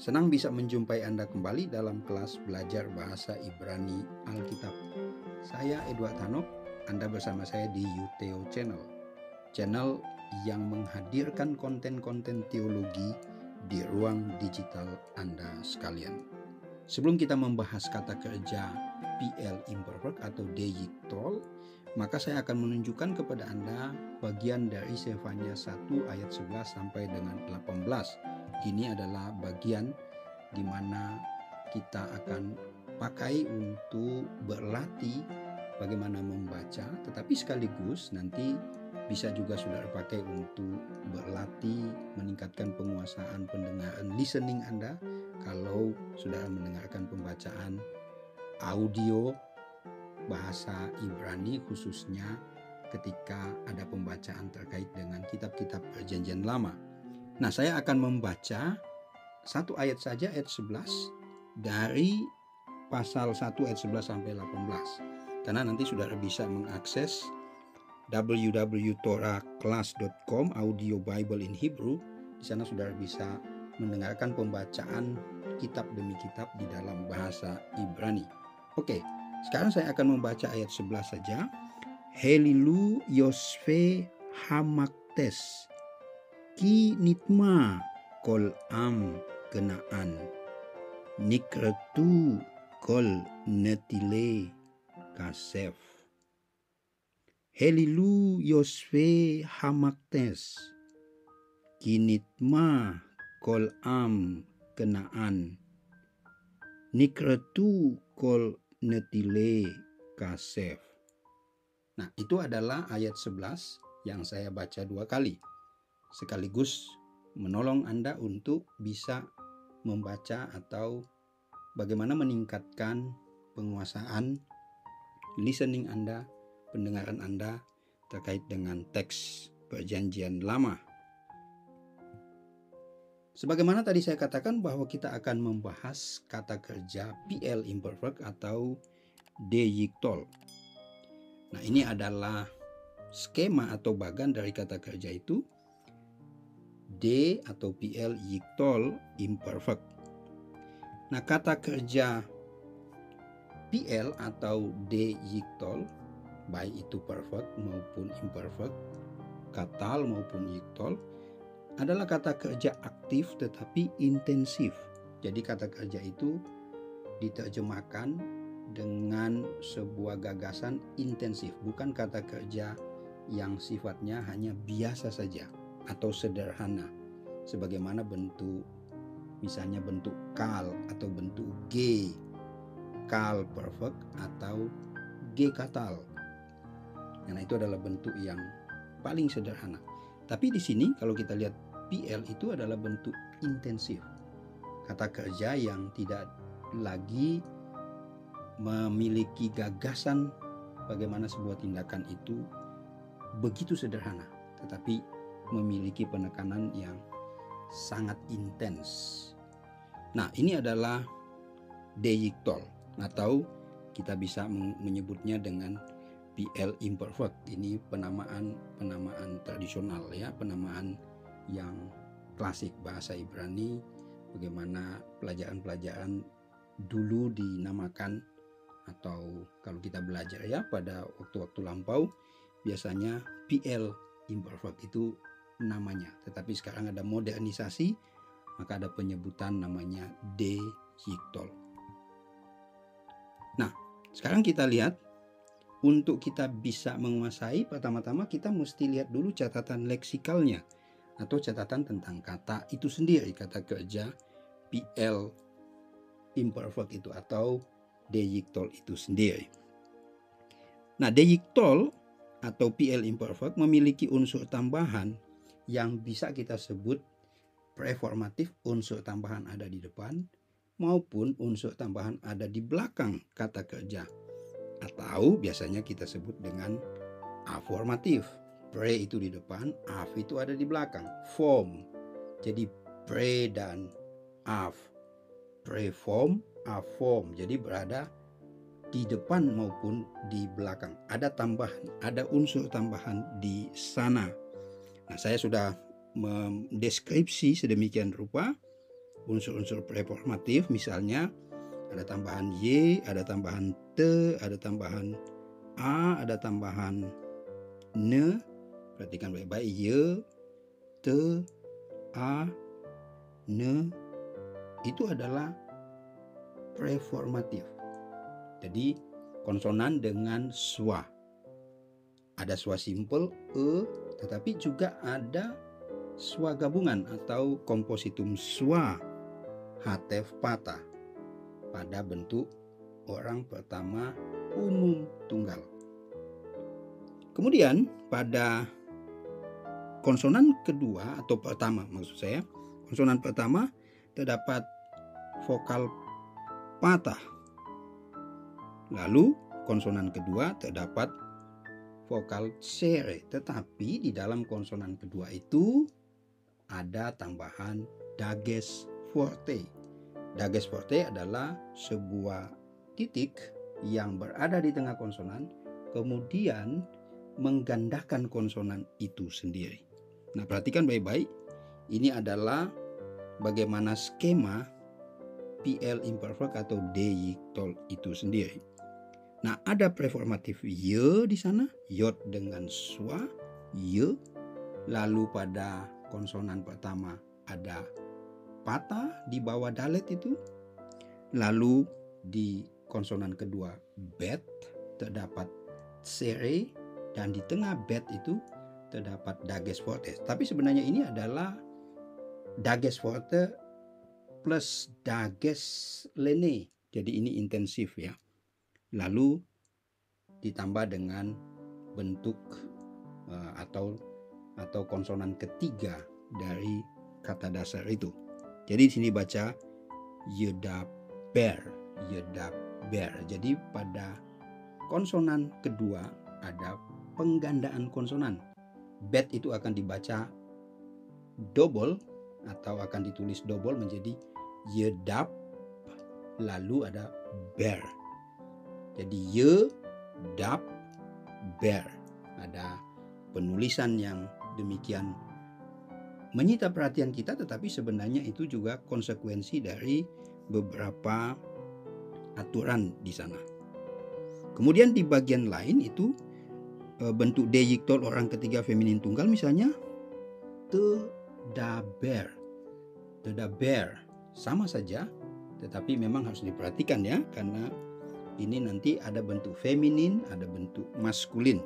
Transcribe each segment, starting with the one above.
Senang bisa menjumpai Anda kembali dalam kelas belajar bahasa Ibrani Alkitab. Saya Edward Hanok, Anda bersama saya di Yuteo Channel. Channel yang menghadirkan konten-konten teologi di ruang digital Anda sekalian. Sebelum kita membahas kata kerja PL Imperfect atau Deictol, maka saya akan menunjukkan kepada Anda bagian dari Sefanya 1 ayat 11 sampai dengan 18. Ini adalah bagian di mana kita akan pakai untuk berlatih bagaimana membaca, tetapi sekaligus nanti bisa juga sudah dipakai untuk berlatih meningkatkan penguasaan pendengaran listening Anda kalau sudah mendengarkan pembacaan audio bahasa Ibrani, khususnya ketika ada pembacaan terkait dengan kitab-kitab Perjanjian Lama. Nah, saya akan membaca satu ayat saja, ayat 11 dari pasal 1 ayat 11 sampai 18. Karena nanti sudah bisa mengakses www.torahclass.com audio Bible in Hebrew. Di sana sudah bisa mendengarkan pembacaan kitab demi kitab di dalam bahasa Ibrani. Oke, sekarang saya akan membaca ayat 11 saja. Helilu Yosfe Hamaktes Ki nitma kol am genaan nikretu kol netile kasef. Helilu Yosfe Hamaktes Ki nitma kol am genaan nikretu kol netile kasef. Nah, itu adalah ayat 11 yang saya baca 2 kali. Sekaligus menolong Anda untuk bisa membaca atau bagaimana meningkatkan penguasaan listening Anda, pendengaran Anda terkait dengan teks Perjanjian Lama. Sebagaimana tadi saya katakan bahwa kita akan membahas kata kerja PL Imperfect atau Deictol. Nah, ini adalah skema atau bagan dari kata kerja itu. D atau PL Yictol Imperfect. Nah, kata kerja PL atau D Yictol, baik itu perfect maupun imperfect, katal maupun Yictol, adalah kata kerja aktif tetapi intensif. Jadi kata kerja itu diterjemahkan dengan sebuah gagasan intensif, bukan kata kerja yang sifatnya hanya biasa saja atau sederhana, sebagaimana bentuk, misalnya bentuk kal atau bentuk G, kal perfect atau G katal. Nah, itu adalah bentuk yang paling sederhana. Tapi di sini kalau kita lihat PL itu adalah bentuk intensif, kata kerja yang tidak lagi memiliki gagasan bagaimana sebuah tindakan itu begitu sederhana, tetapi memiliki penekanan yang sangat intens. Nah, ini adalah Deictol atau kita bisa menyebutnya dengan PL Imperfect. Ini penamaan tradisional ya, penamaan yang klasik bahasa Ibrani, bagaimana pelajaran-pelajaran dulu dinamakan, atau kalau kita belajar ya pada waktu-waktu lampau biasanya PL Imperfect itu namanya, tetapi sekarang ada modernisasi, maka ada penyebutan namanya Deictol. Nah, sekarang kita lihat, untuk kita bisa menguasai, pertama-tama kita mesti lihat dulu catatan leksikalnya atau catatan tentang kata itu sendiri, kata kerja PL Imperfect itu atau Deictol itu sendiri. Nah, Deictol atau PL Imperfect memiliki unsur tambahan yang bisa kita sebut preformatif, unsur tambahan ada di depan maupun unsur tambahan ada di belakang kata kerja, atau biasanya kita sebut dengan aformatif. Pre itu di depan, af itu ada di belakang. Form, jadi pre dan af. Preform, aform, jadi berada di depan maupun di belakang. Ada tambahan, ada unsur tambahan di sana. Nah, saya sudah mendeskripsi sedemikian rupa unsur-unsur preformatif, misalnya ada tambahan Y, ada tambahan T, ada tambahan A, ada tambahan N. Perhatikan baik-baik, Y, T, A, N, itu adalah preformatif. Jadi konsonan dengan schwa. Ada schwa simple E, tetapi juga ada schwa gabungan atau kompositum schwa hatef patah pada bentuk orang pertama umum tunggal. Kemudian pada konsonan kedua atau pertama, maksud saya, konsonan pertama terdapat vokal patah. Lalu konsonan kedua terdapat vokal sere, tetapi di dalam konsonan kedua itu ada tambahan dages forte. Dages forte adalah sebuah titik yang berada di tengah konsonan, kemudian menggandakan konsonan itu sendiri. Nah, perhatikan baik-baik, ini adalah bagaimana skema PL imperfect atau D-yiktol itu sendiri. Nah, ada preformatif Y di sana, yod dengan schwa, Y. Lalu pada konsonan pertama ada patah di bawah dalet itu. Lalu di konsonan kedua bet terdapat sere, dan di tengah bet itu terdapat dages forte. Tapi sebenarnya ini adalah dages forte plus dages lene. Jadi ini intensif ya. Lalu ditambah dengan bentuk atau konsonan ketiga dari kata dasar itu. Jadi di sini baca yedaber. Jadi pada konsonan kedua ada penggandaan konsonan. Bet itu akan dibaca double atau akan ditulis double menjadi yedap, lalu ada ber. Jadi yedap ber. Ada penulisan yang demikian menyita perhatian kita, tetapi sebenarnya itu juga konsekuensi dari beberapa aturan di sana. Kemudian di bagian lain itu bentuk D-yiktol orang ketiga feminin tunggal, misalnya tedaber. Sama saja, tetapi memang harus diperhatikan ya, karena ini nanti ada bentuk feminin, ada bentuk maskulin.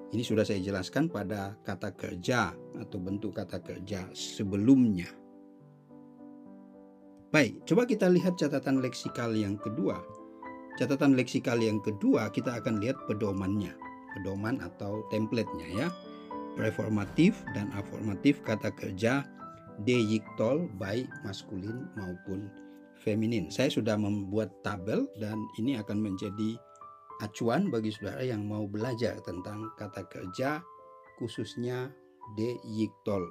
Ini sudah saya jelaskan pada kata kerja atau bentuk kata kerja sebelumnya. Baik, coba kita lihat catatan leksikal yang kedua. Catatan leksikal yang kedua kita akan lihat pedomannya. Pedoman atau template-nya ya. Preformatif dan aformatif kata kerja D-yiktol baik maskulin maupun feminin. Saya sudah membuat tabel dan ini akan menjadi acuan bagi saudara yang mau belajar tentang kata kerja khususnya D-yiktol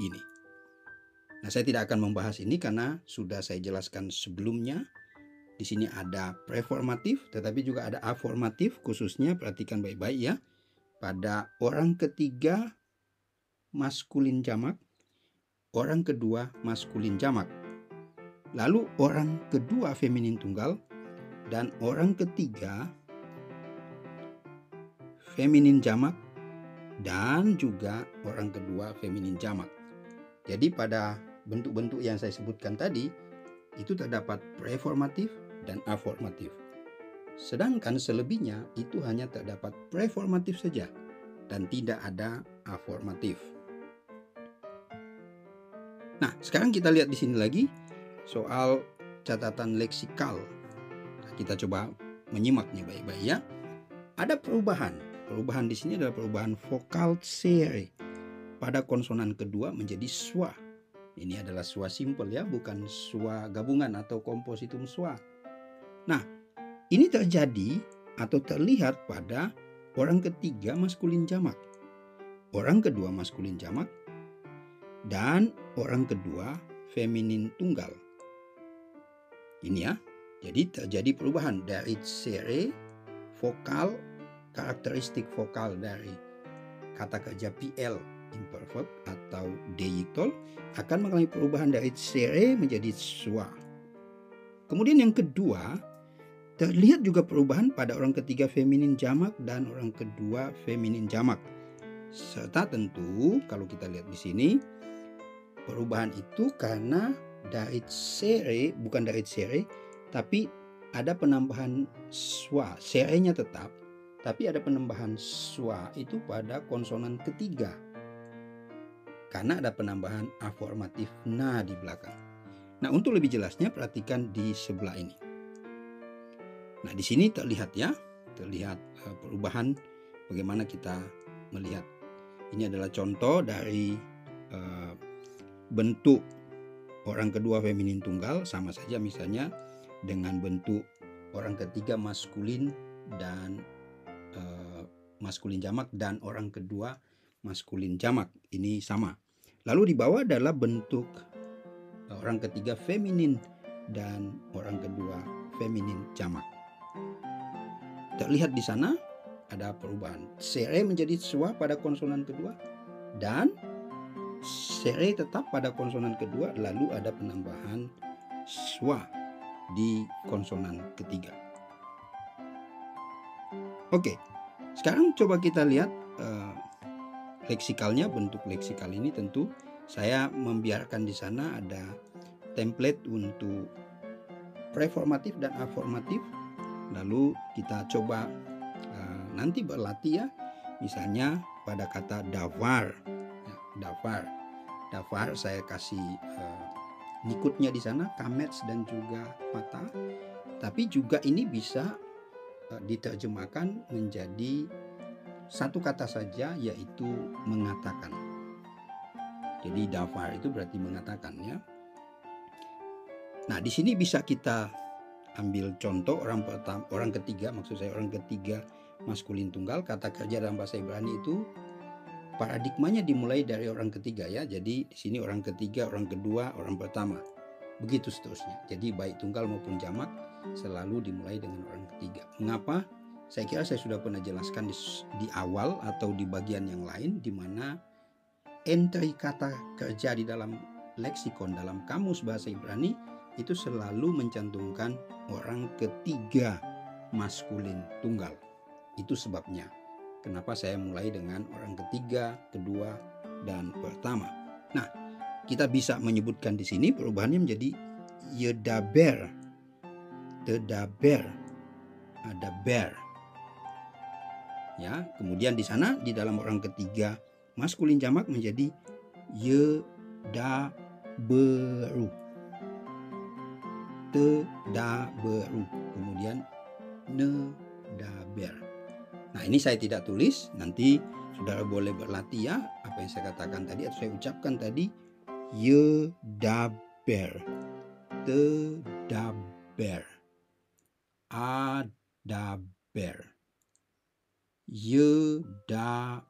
ini. Nah, saya tidak akan membahas ini karena sudah saya jelaskan sebelumnya. Di sini ada preformatif, tetapi juga ada aformatif, khususnya perhatikan baik-baik ya. Pada orang ketiga maskulin jamak, orang kedua maskulin jamak. Lalu orang kedua feminin tunggal, dan orang ketiga feminin jamak, dan juga orang kedua feminin jamak. Jadi pada bentuk-bentuk yang saya sebutkan tadi, itu terdapat preformatif dan aformatif. Sedangkan selebihnya itu hanya terdapat preformatif saja dan tidak ada aformatif. Nah, sekarang kita lihat di sini lagi soal catatan leksikal. Nah, kita coba menyimaknya baik-baik ya. Ada perubahan. Perubahan di sini adalah perubahan vokal sere. Pada konsonan kedua menjadi schwa. Ini adalah schwa simple ya, bukan schwa gabungan atau kompositum schwa. Nah, ini terjadi atau terlihat pada orang ketiga maskulin jamak, orang kedua maskulin jamak, dan orang kedua feminin tunggal. Ini ya, jadi terjadi perubahan dari sere vokal, karakteristik vokal dari kata kerja PL imperfect atau deyiktol akan mengalami perubahan dari sere menjadi swa. Kemudian yang kedua, terlihat juga perubahan pada orang ketiga feminin jamak dan orang kedua feminin jamak. Serta tentu kalau kita lihat di sini, perubahan itu karena dari sere, bukan dari sere, tapi ada penambahan swa. Serenya tetap, tapi ada penambahan swa itu pada konsonan ketiga. Karena ada penambahan afirmatif na di belakang. Nah, untuk lebih jelasnya perhatikan di sebelah ini. Nah, di sini terlihat perubahan bagaimana kita melihat. Ini adalah contoh dari bentuk orang kedua feminin tunggal, sama saja misalnya dengan bentuk orang ketiga maskulin dan maskulin jamak dan orang kedua maskulin jamak. Ini sama. Lalu di bawah adalah bentuk orang ketiga feminin dan orang kedua feminin jamak. Terlihat di sana ada perubahan. Sere menjadi swa pada konsonan kedua dan sere tetap pada konsonan kedua, lalu ada penambahan swa di konsonan ketiga. Oke, sekarang coba kita lihat leksikalnya. Bentuk leksikal ini tentu saya membiarkan di sana ada template untuk preformatif dan afirmatif. Lalu kita coba nanti berlatih ya, misalnya pada kata davar. Davar saya kasih nikutnya di sana, kamets dan juga mata. Tapi juga ini bisa diterjemahkan menjadi satu kata saja, yaitu mengatakan. Jadi davar itu berarti mengatakan ya. Nah, di sini bisa kita ambil contoh orang ketiga maskulin tunggal. Kata kerja dalam bahasa Ibrani itu paradigmanya dimulai dari orang ketiga ya. Jadi di sini orang ketiga, orang kedua, orang pertama. Begitu seterusnya. Jadi baik tunggal maupun jamak selalu dimulai dengan orang ketiga. Mengapa? Saya kira saya sudah pernah jelaskan di awal atau di bagian yang lain, di mana entry kata kerja di dalam leksikon dalam kamus bahasa Ibrani itu selalu mencantumkan orang ketiga maskulin tunggal. Itu sebabnya kenapa saya mulai dengan orang ketiga, kedua, dan pertama. Nah, kita bisa menyebutkan di sini perubahannya menjadi yedaber, tedaber, ada ber. Ya, kemudian di sana di dalam orang ketiga maskulin jamak menjadi yedaberu, tedaberu, kemudian nedaber. Nah, ini saya tidak tulis, nanti saudara boleh berlatih ya apa yang saya katakan tadi atau saya ucapkan tadi. Yedaber, tedaber, adaber, yedaberu,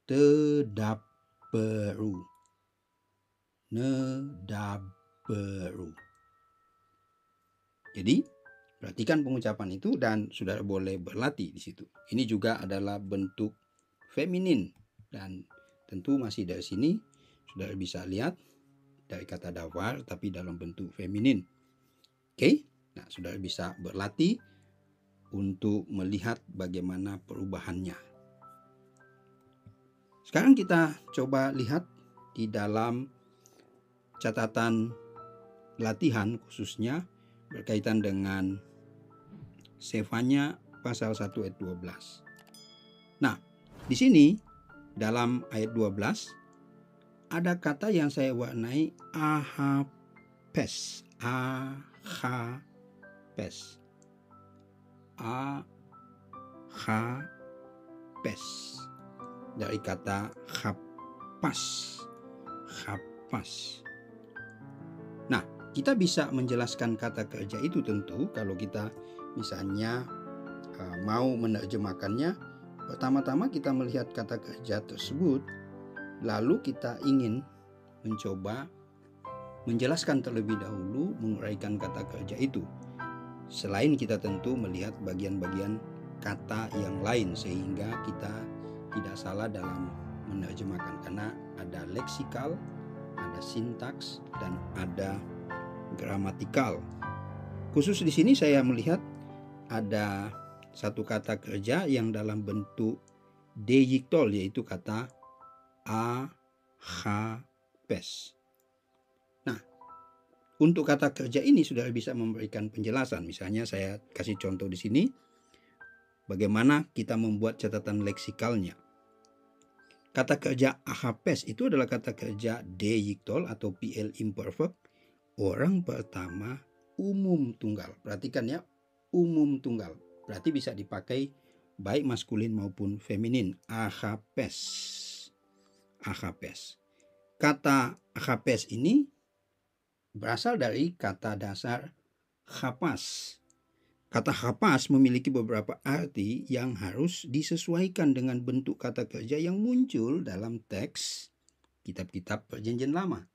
tedaberu, nedaberu. Jadi perhatikan pengucapan itu dan saudara boleh berlatih di situ. Ini juga adalah bentuk feminin dan tentu masih dari sini saudara bisa lihat dari kata davar tapi dalam bentuk feminin. Oke, nah saudara bisa berlatih untuk melihat bagaimana perubahannya. Sekarang kita coba lihat di dalam catatan latihan khususnya berkaitan dengan Sefanya pasal 1 ayat 12. Nah, di sini dalam ayat 12 ada kata yang saya warnai ahapes. Ahapes. Ahapes. Dari kata hapas. Hapas. Nah, kita bisa menjelaskan kata kerja itu tentu kalau kita misalnya mau menerjemahkannya. Pertama-tama kita melihat kata kerja tersebut, lalu kita ingin mencoba menjelaskan terlebih dahulu, menguraikan kata kerja itu. Selain kita tentu melihat bagian-bagian kata yang lain sehingga kita tidak salah dalam menerjemahkan, karena ada leksikal, ada sintaks, dan ada gramatikal. Khusus di sini saya melihat ada satu kata kerja yang dalam bentuk deyiktol, yaitu kata ahapes. Nah, untuk kata kerja ini sudah bisa memberikan penjelasan. Misalnya saya kasih contoh di sini bagaimana kita membuat catatan leksikalnya. Kata kerja ahapes itu adalah kata kerja deyiktol atau PL imperfect orang pertama umum tunggal. Perhatikan ya, umum tunggal. Berarti bisa dipakai baik maskulin maupun feminin. Ahapes. Ahapes. Kata ahapes ini berasal dari kata dasar hapas. Kata hapas memiliki beberapa arti yang harus disesuaikan dengan bentuk kata kerja yang muncul dalam teks kitab-kitab Perjanjian Lama.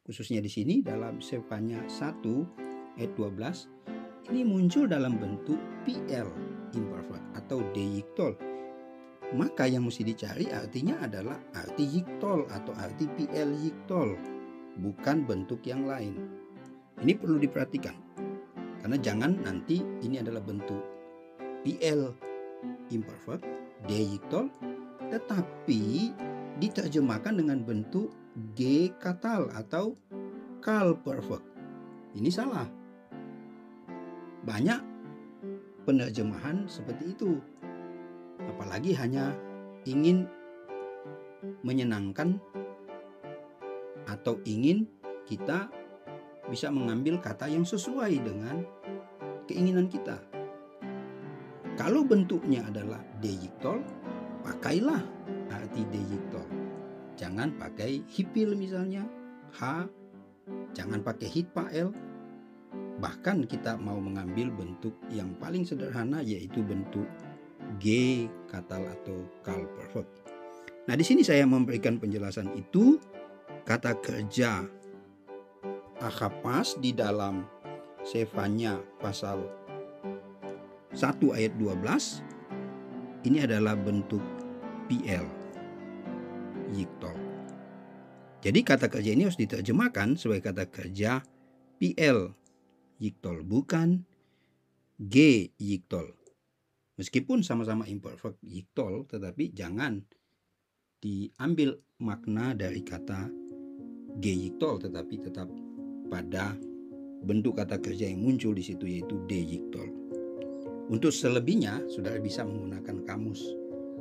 Khususnya di sini dalam Sefanya 1 ayat 12, ini muncul dalam bentuk PL imperfect atau deyiktol. Maka yang mesti dicari artinya adalah arti yiktol atau arti PL yiktol, bukan bentuk yang lain. Ini perlu diperhatikan, karena jangan nanti ini adalah bentuk PL imperfect, deyiktol, tetapi diterjemahkan dengan bentuk G katal atau kal perfect. Ini salah. Banyak penerjemahan seperti itu. Apalagi hanya ingin menyenangkan atau ingin kita bisa mengambil kata yang sesuai dengan keinginan kita. Kalau bentuknya adalah deyiktol, pakailah arti deyiktol. Jangan pakai hipil misalnya, H, jangan pakai hitpa L. Bahkan kita mau mengambil bentuk yang paling sederhana, yaitu bentuk G katal atau kal perfect. Nah, di sini saya memberikan penjelasan itu. Kata kerja ahapas di dalam Sefanya pasal 1 ayat 12 ini adalah bentuk PL yiktol. Jadi kata kerja ini harus diterjemahkan sebagai kata kerja PL yiktol, bukan G yiktol. Meskipun sama-sama imperfect yiktol, tetapi jangan diambil makna dari kata G yiktol, tetapi tetap pada bentuk kata kerja yang muncul di situ, yaitu D yiktol. Untuk selebihnya sudah bisa menggunakan kamus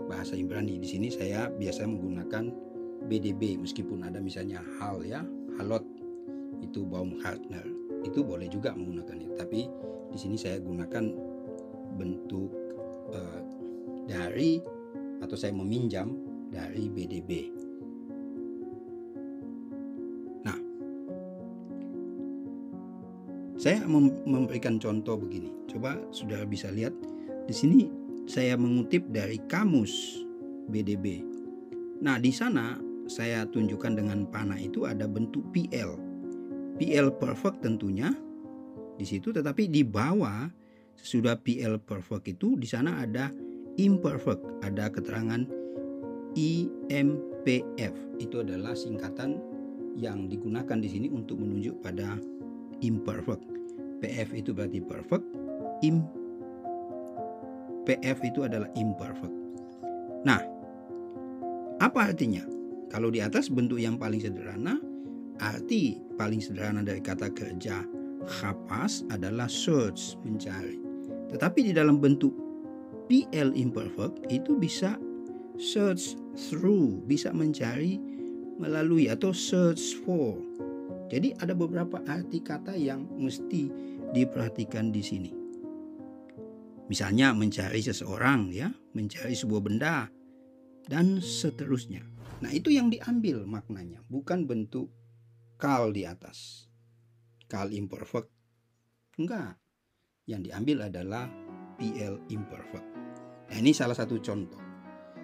bahasa Ibrani. Di sini saya biasa menggunakan BDB, meskipun ada misalnya hal ya, halot itu Baumgartner, itu boleh juga menggunakannya. Tapi di sini saya gunakan bentuk dari atau saya meminjam dari BDB. Nah, saya memberikan contoh begini. Coba saudara bisa lihat di sini saya mengutip dari kamus BDB. Nah, di sana saya tunjukkan dengan panah itu ada bentuk PL. PL perfect tentunya di situ, tetapi di bawah sesudah PL perfect itu di sana ada imperfect, ada keterangan IMPF. Itu adalah singkatan yang digunakan di sini untuk menunjuk pada imperfect. PF itu berarti perfect, PF itu adalah imperfect. Nah, apa artinya? Kalau di atas bentuk yang paling sederhana, arti paling sederhana dari kata kerja hapas adalah search, mencari. Tetapi di dalam bentuk PL imperfect itu bisa search through, bisa mencari melalui atau search for. Jadi ada beberapa arti kata yang mesti diperhatikan di sini. Misalnya mencari seseorang ya, mencari sebuah benda dan seterusnya. Nah, itu yang diambil maknanya, bukan bentuk kal di atas. Kal imperfect. Enggak. Yang diambil adalah PL imperfect. Nah, ini salah satu contoh.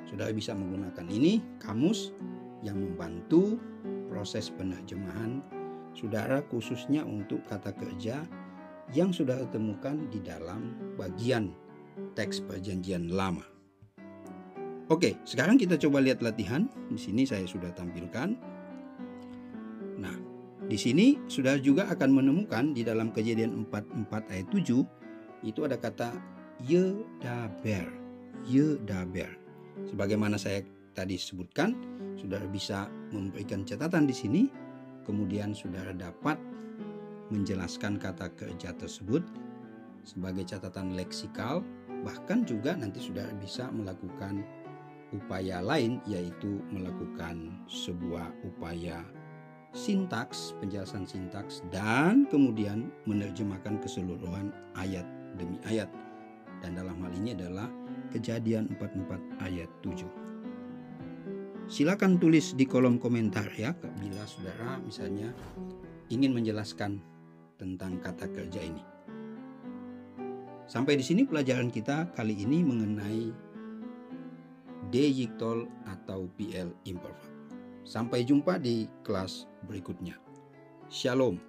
Saudara bisa menggunakan ini kamus yang membantu proses penerjemahan saudara, khususnya untuk kata kerja yang saudara temukan di dalam bagian teks Perjanjian Lama. Oke, sekarang kita coba lihat latihan. Di sini saya sudah tampilkan. Nah, di sini sudah juga akan menemukan di dalam Kejadian 44 ayat 7 itu ada kata Yedaber. Yedaber. Sebagaimana saya tadi sebutkan, sudah bisa memberikan catatan di sini, kemudian sudah dapat menjelaskan kata kerja tersebut sebagai catatan leksikal, bahkan juga nanti sudah bisa melakukan upaya lain, yaitu melakukan sebuah upaya sintaks, penjelasan sintaks, dan kemudian menerjemahkan keseluruhan ayat demi ayat. Dan dalam hal ini adalah Kejadian 44 ayat 7. Silakan tulis di kolom komentar ya, bila saudara misalnya ingin menjelaskan tentang kata kerja ini. Sampai di sini pelajaran kita kali ini mengenai deyiktol atau PL imperfect. Sampai jumpa di kelas berikutnya. Shalom.